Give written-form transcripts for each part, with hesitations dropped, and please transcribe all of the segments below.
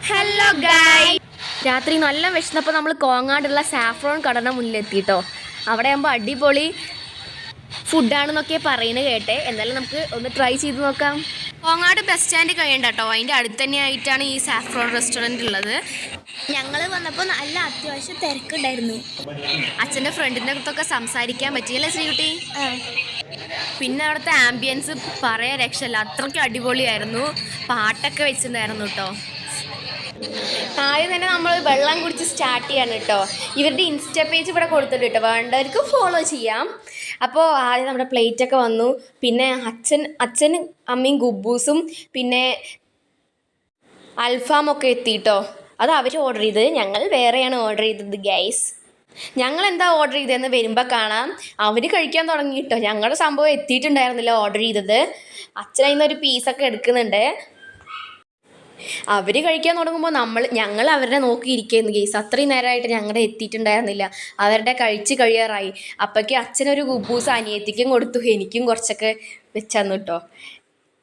Hello ഗായ്, രാത്രി നല്ല വിശന്നപ്പോൾ നമ്മൾ കോങ്ങാടുള്ള സാഫ്രോൺ കടന മുന്നിലെത്തിട്ടോ. അവിടെ ആകുമ്പോൾ അടിപൊളി ഫുഡാണെന്നൊക്കെ പറയുന്നത് കേട്ടെ. എന്തായാലും നമുക്ക് ഒന്ന് ട്രൈ ചെയ്ത് നോക്കാം. കോങ്ങാട് ബസ് സ്റ്റാൻഡ് കഴിയണ്ട കേട്ടോ, അതിൻ്റെ അടുത്ത് തന്നെയായിട്ടാണ് ഈ സാഫ്രോൺ റെസ്റ്റോറൻറ്റ് ഉള്ളത്. ഞങ്ങൾ വന്നപ്പോൾ നല്ല അത്യാവശ്യം തിരക്കുണ്ടായിരുന്നു. അച്ഛൻ്റെ ഫ്രണ്ടിൻ്റെ അടുത്തൊക്കെ സംസാരിക്കാൻ പറ്റിയല്ലേ ശ്രീകുട്ടി? പിന്നെ അവിടുത്തെ ആംബിയൻസ് പറയാൻ രക്ഷയില്ല, അത്രയ്ക്ക് അടിപൊളിയായിരുന്നു. പാട്ടൊക്കെ വെച്ചിട്ടുണ്ടായിരുന്നു കേട്ടോ. ആദ്യം തന്നെ നമ്മൾ വെള്ളം കുടിച്ച് സ്റ്റാർട്ട് ചെയ്യാണ് കേട്ടോ. ഇവരുടെ ഇൻസ്റ്റാ പേജ് ഇവിടെ കൊടുത്തിട്ട് കേട്ടോ, വേണ്ടവർക്ക് ഫോളോ ചെയ്യാം. അപ്പോൾ ആദ്യം നമ്മുടെ പ്ലേറ്റൊക്കെ വന്നു. പിന്നെ അച്ഛനും അമ്മയും ഗുബൂസും പിന്നെ അൽഫാമൊക്കെ എത്തിയിട്ടോ. അത് അവർ ഓർഡർ ചെയ്തത്, ഞങ്ങൾ വേറെയാണ് ഓർഡർ ചെയ്തത് ഗൈസ്. ഞങ്ങൾ എന്താ ഓർഡർ ചെയ്തതെന്ന് വരുമ്പോൾ കാണാം. അവർ കഴിക്കാൻ തുടങ്ങി കേട്ടോ. ഞങ്ങളുടെ സംഭവം എത്തിയിട്ടുണ്ടായിരുന്നില്ല ഓർഡർ ചെയ്തത്. അച്ഛൻ അതിൽ നിന്നൊരു പീസൊക്കെ എടുക്കുന്നുണ്ട്. അവർ കഴിക്കാൻ തുടങ്ങുമ്പോൾ ഞങ്ങൾ അവരുടെ നോക്കിയിരിക്കുന്നു ഗെയ്സ്. അത്രയും നേരമായിട്ട് ഞങ്ങളുടെ എത്തിയിട്ടുണ്ടായിരുന്നില്ല. അവരുടെ കഴിച്ച് കഴിയാറായി. അപ്പോഴേക്ക് അച്ഛനൊരു ഗുബൂസ് അനിയത്തിക്കും കൊടുത്തു, എനിക്കും കുറച്ചൊക്കെ വെച്ചന്നു കേട്ടോ.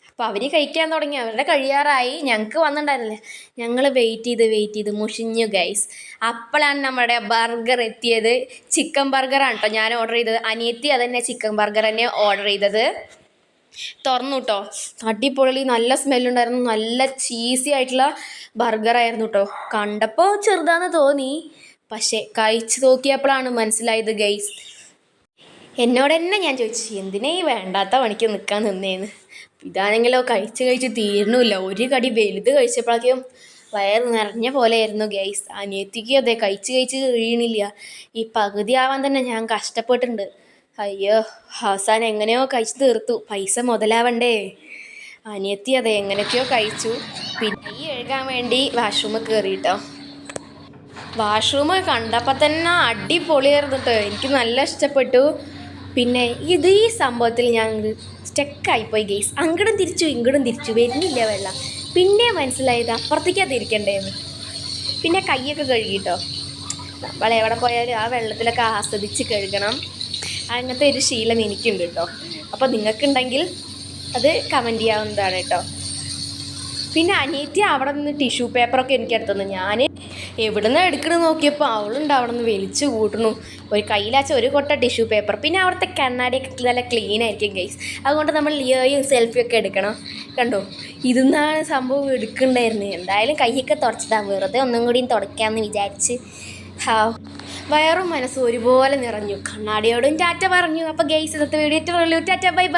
അപ്പോൾ അവർ കഴിക്കാൻ തുടങ്ങി, അവരുടെ കഴിയാറായി. ഞങ്ങൾക്ക് വന്നിട്ടുണ്ടായിരുന്നില്ല. ഞങ്ങൾ വെയിറ്റ് ചെയ്ത് മുഷിഞ്ഞു ഗൈസ്. അപ്പോഴാണ് നമ്മുടെ ബർഗർ എത്തിയത്. ചിക്കൻ ബർഗറാണ് കേട്ടോ ഞാൻ ഓർഡർ ചെയ്തത്. അനിയത്തി അതന്നെ ചിക്കൻ ബർഗർ തന്നെ ഓർഡർ ചെയ്തത്. തുറന്നു കേട്ടോ. അടിപൊളി നല്ല സ്മെല്ലുണ്ടായിരുന്നു. നല്ല ചീസി ആയിട്ടുള്ള ബർഗറായിരുന്നു കേട്ടോ. കണ്ടപ്പോൾ ചെറുതാന്ന് തോന്നി, പക്ഷേ കഴിച്ച് നോക്കിയപ്പോഴാണ് മനസ്സിലായത് ഗൈസ്. എന്നോട് തന്നെ ഞാൻ ചോദിച്ചു, എന്തിനാ ഈ വേണ്ടാത്ത പണിക്ക് നിൽക്കാൻ നിന്നേന്ന്. ഇതാണെങ്കിലോ കഴിച്ച് തീരണമില്ല. ഒരു കടി വലുത് കഴിച്ചപ്പോഴേക്കും വയറ് നിറഞ്ഞ പോലെയായിരുന്നു ഗൈസ്. അനിയത്തിക്ക് അതെ കഴിച്ച് കഴിയണില്ല. ഈ പകുതി ആവാൻ തന്നെ ഞാൻ കഷ്ടപ്പെട്ടിട്ടുണ്ട്. അയ്യോ, അവസാനം എങ്ങനെയോ കഴിച്ച് തീർത്തു. പൈസ മുതലാവണ്ടേ. അനിയത്തി അതെ എങ്ങനെയൊക്കെയോ കഴിച്ചു. പിന്നെ ഈ എഴുകാൻ വേണ്ടി വാഷ്റൂമിൽ കയറി കേട്ടോ. വാഷ്റൂം കണ്ടപ്പോൾ തന്നെ അടിപൊളിയായിരുന്നു കേട്ടോ. എനിക്ക് നല്ല ഇഷ്ടപ്പെട്ടു. പിന്നെ ഈ സംഭവത്തിൽ ഞാൻ സ്റ്റക്കായിപ്പോയി ഗെയ്സ്. അങ്ങടും തിരിച്ചു വരുന്നില്ല വെള്ളം. പിന്നെ മനസ്സിലായത് അപ്പുറത്തേക്കാണ് തിരിക്കണ്ടേന്ന്. പിന്നെ കൈയൊക്കെ കഴുകിട്ടോ. നമ്മൾ എവിടെ പോയാലും ആ വെള്ളത്തിലൊക്കെ ആസ്വദിച്ച് കഴുകണം. അങ്ങനത്തെ ഒരു ശീലം എനിക്കുണ്ട് കേട്ടോ. അപ്പോൾ നിങ്ങൾക്കുണ്ടെങ്കിൽ അത് കമൻറ്റ് ചെയ്യാവുന്നതാണ് കേട്ടോ. പിന്നെ അനിയത്തി അവിടെ നിന്ന് ടിഷ്യൂ പേപ്പറൊക്കെ എനിക്ക് എടുത്തന്നു. ഞാൻ എവിടെ നിന്ന് എടുക്കണമെന്ന് നോക്കിയപ്പോൾ അവളുണ്ട് അവിടെ നിന്ന് വലിച്ചു കൂട്ടണു. ഒരു കയ്യിലാച്ച ഒരു കൊട്ട ടിഷ്യൂ പേപ്പർ. പിന്നെ അവിടുത്തെ കണ്ണാടിയൊക്കെ നല്ല ക്ലീൻ ആയിരിക്കും ഗൈസ്. അതുകൊണ്ട് നമ്മൾ ലിയോയും സെൽഫിയൊക്കെ എടുക്കണം. കണ്ടോ, ഇതെന്നാണ് സംഭവം എടുക്കണ്ടായിരുന്നു. എന്തായാലും കൈയൊക്കെ തുടച്ചതാണ്, വെറുതെ ഒന്നും കൂടിയും തുടയ്ക്കാമെന്ന് വിചാരിച്ച്. വയറും മനസ്സും ഒരുപോലെ നിറഞ്ഞു. കണ്ണാടിയോടും ടാറ്റ പറഞ്ഞു. അപ്പോൾ ഗൈസ്, ഇന്നത്തെ വീഡിയോ ടാറ്റ, ബൈ ബൈ.